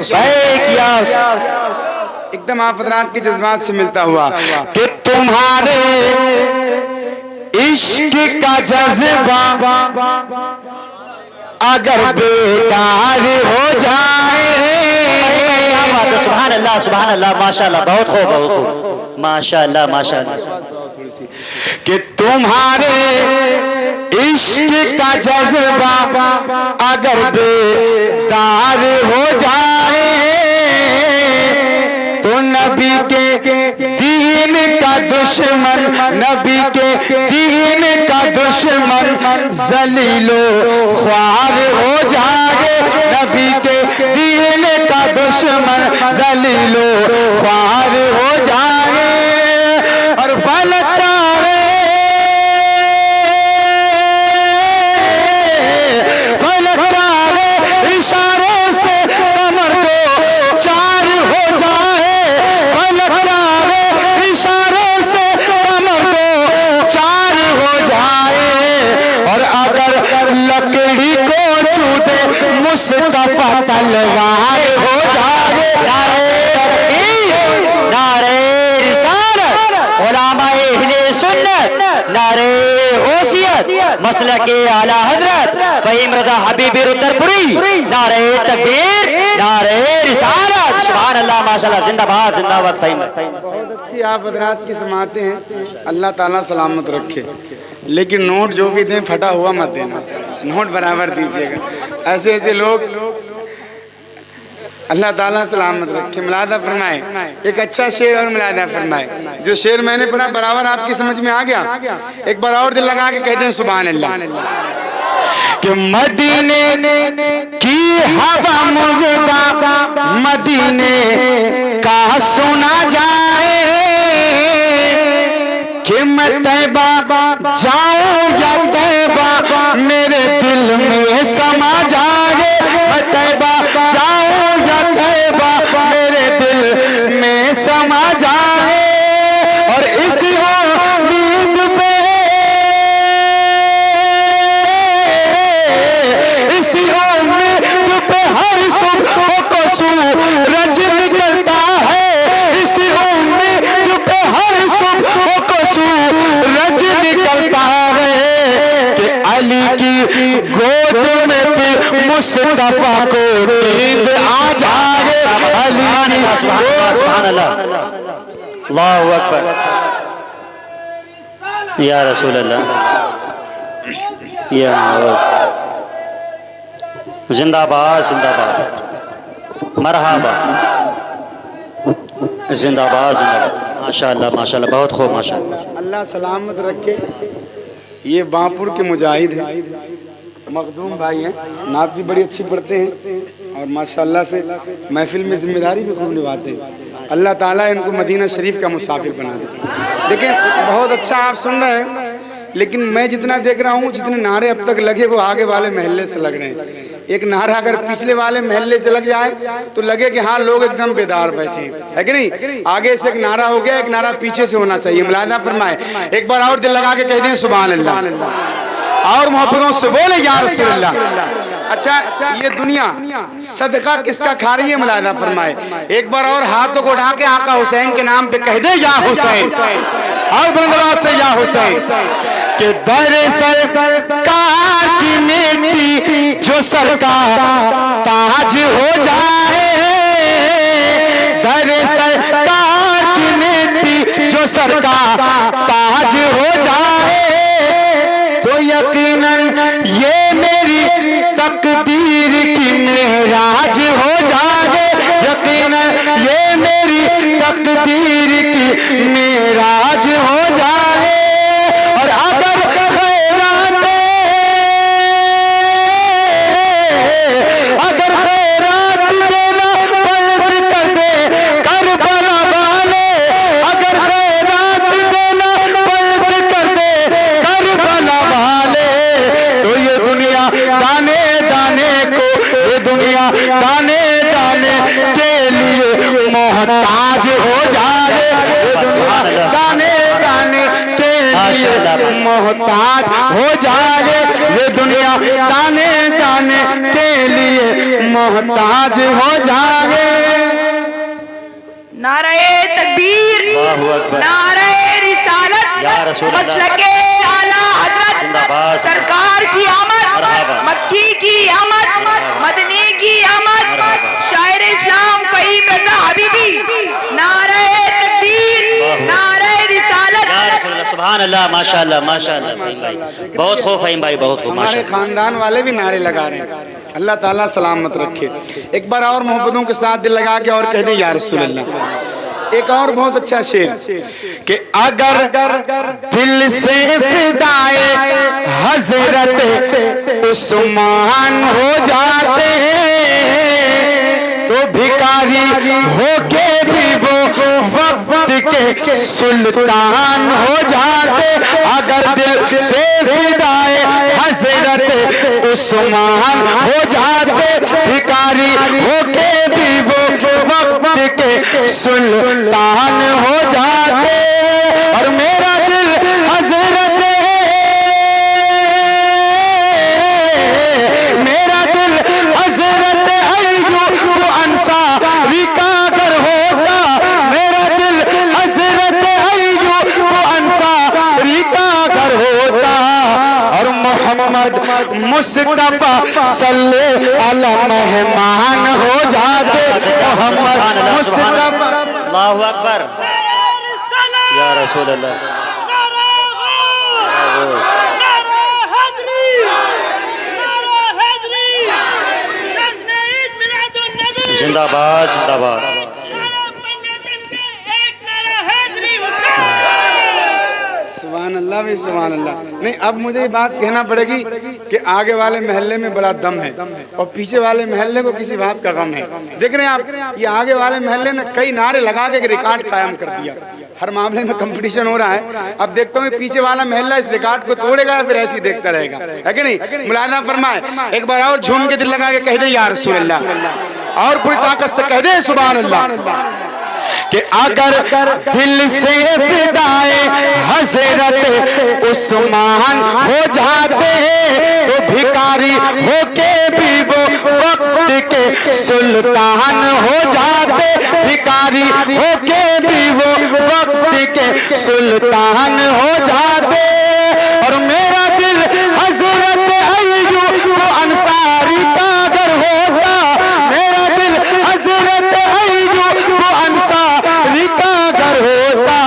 किया एकदम आप हज़रात के जज्बात से मिलता हुआ कि तुम्हारे इश्क का जज्बा अगर बेकार हो जाए। सुभान अल्लाह सुभान अल्लाह, माशाअल्लाह, बहुत खूब बहुत खूब, माशाअल्लाह माशाअल्लाह। कि तुम्हारे इश्क का जज्बा अगर बेकार हो जाए तो नबी के दीन का दुश्मन, नबी के दीन का दुश्मन जलीलो ख्वार हो जाए। नबी के दीन का दुश्मन जलीलो ख्वार हो जाए। और फलकारे इशारे से कमर को चार हो जाए। फलकारे इशारे से कमर को चार हो जाए। और अगर लकड़ी को छू दे मुस्तफा तलवार हो जाए। नारे रिसालत, उलमाए अहले सुन्नत, नारे गौसियत, मसलके आला हजरत फहीम रज़ा हबीबी रुद्रपुरी, नारे तकबीर, नारे रिसालत, सुभान अल्लाह माशाअल्लाह, जिंदाबाद जिंदाबाद फहीम। बहुत अच्छी आप हज़रात की समाते हैं, अल्लाह ताला सलामत रखे। लेकिन नोट जो भी दें फटा हुआ मत देना, नोट बराबर दीजिएगा। ऐसे ऐसे लोग अल्लाह ताला सलामत रखे। मुलादा फरमाए, एक अच्छा शेर और मुलादा फरमाए। जो शेर मैंने पढ़ा बराबर आपकी समझ में आ गया, एक बार और दिल लगा के कहते हैं सुभान अल्लाह। कि मदीने की हवा मुज़दा मदीने का सुना जाए। कि मैं तैबा जाऊं या तैबा मेरे दिल में समा जाए। मैं तैबा जाऊं या तैबा मेरे दिल में समा जाए। और इसी उम्मीद पे, इसी उम्मीद पे हर सुबह को सूरज निकलता है। इसी उम्मीद पे हर सुबह को सूरज निकलता है। कि अली की गोद में फिर मुस्तफा को नींद आ जाए। अली की सुभान अल्लाह, अल्लाहु अकबर, या रसूल अल्लाह, या जिंदाबाद जिंदाबाद, मरहबा, जिंदाबाद जिंदाबाद, माशाअल्लाह माशाअल्लाह, बहुत खूब माशाअल्लाह। अल्लाह सलामत रखे। ये बांपुर के मुजाहिद हैं, मखदूम भाई हैं, नात भी बड़ी अच्छी पढ़ते हैं और माशाअल्लाह से महफिल में जिम्मेदारी भी खूब निभाते हैं। अल्लाह ताला इनको मदीना शरीफ का मुसाफिर बना दे। देखिए बहुत अच्छा आप सुन रहे हैं, लेकिन मैं जितना देख रहा हूँ, जितने नारे अब तक लगे वो आगे वाले महल्ले से लग रहे हैं। एक नारा अगर पिछले वाले महल्ले से लग जाए तो लगे कि हाँ लोग एकदम बेदार बैठे है कि नहीं। आगे से एक नारा हो गया, एक नारा पीछे से होना चाहिए। मुलादा फरमाए, एक बार और दिल लगा के कह दें सुभान अल्लाह, और मोहब्बतों से बोले या रसूल अल्लाह। अच्छा, ये दुनिया सदका किसका खा रही है? मुलादा फरमाए, एक बार और हाथों को उठा के आका हुसैन के नाम पे कह दे या हुसैन, और बुलंद से या हुसैन। कि दर सरकार की नेटी जो सरकार ताज हो जाए। दर सरकार की नेटी जो सरकार ताज हो जाए तो यकीनन ये मेरी तकदीर की मेराज हो जाए। यकीनन ये मेरी तकदीर की मेराज हो जाए। और अगर खैरात देना बंद कर दे करबला वाले, अगर खैरात देना बंद कर दे करबला वाले, तो ये दुनिया दाने दाने को, ये दुनिया दाने दाने के लिए मोहताज हो जाए। ये दुनिया दाने दाने के लिए मोहताज हो जाए। ये दुनिया दाने दाने के लिए मोहताज हो जाए। नारे तकबीर, अल्लाहु अकबर। नारे रिसालत, या रसूल अल्लाह। मसलके आला हजरत जिंदाबाद। सरकार की आमद, मरहबा। मक्की की आमद, मदनी की आमद, शायर इस्लाम फहीम रज़ा हबीबी, नारे तकबीर, नारे रिसालत। या रसूल अल्लाह। सुभान अल्लाह, माशाअल्लाह माशाअल्लाह। फहीम भाई बहुत खूब, फहीम भाई बहुत खूब, हमारे माशाअल्लाह। खानदान वाले भी नारे लगा रहे हैं। अल्लाह ताला सलामत रखे। एक बार और मोहब्बतों के साथ दिल लगा के और कह दे या रसूल अल्लाह। एक और बहुत अच्छा शेर कि अगर दिल से फिदाए हजरत उस्मान हो जाते तो भिखारी होके भी वो वक्त के सुल्तान हो जाते। अगर दिल से फिदाए हजरत उस्मान हो जाते भिखारी होके भी वो वक्त के सुल्तान हो जाते। और मेरा दिल हजरत, मेरा दिल हजरत अय्यूब अंसारी का अगर होता, मेरा दिल हजरत अय्यूब अंसारी का अगर होता। और मोहम्मद मुस्तफा सल्लल्लाहु अलैहि मेहमान हो जाते। मोहम्मद मुस्तफा अल्लाहु अकबर। या रसूल अल्लाह। जिंदाबाद जिंदाबाद। सुभान अल्लाह भी सुभान अल्लाह। नहीं, अब मुझे ये बात कहना पड़ेगी कि आगे वाले महल्ले में बड़ा दम है और पीछे वाले महल्ले को किसी बात का गम है। देख रहे हैं आप, ये आगे वाले महल्ले ने कई नारे लगा के रिकॉर्ड कायम कर दिया। हर मामले में कंपटीशन हो रहा है। अब देखता हूँ पीछे वाला महल्ला इस रिकॉर्ड को तोड़ेगा या फिर ऐसे ही देखता रहेगा, है कि नहीं? मुलाहिजा फरमाए। एक बार और झूम के दिल लगा के कह दे या रसूल अल्लाह, और पूरी ताकत से कह दे सुभान अल्लाह। कि अगर दिल से फिदाए हजरत उस्मान हो जाते तो भिखारी होके भी वो वक्त के सुल्तान हो जाते। भिखारी होके भी वो वक्त के सुल्तान हो जाते। और मेरा दिल हजरत अय्यूब अंसारी का अगर होता, मेरा दिल हजरत अय्यूब अंसारी का अगर होता।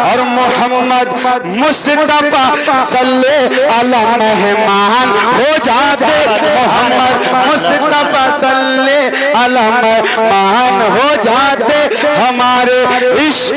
और मोहम्मद मुस्तफा सल्लल्लाहु अलैहि मेहमान हो जाते। मोहम्मद मुस्तफा सल्लल्लाहु अलैहि मेहमान हो जाते। हमारे इश्क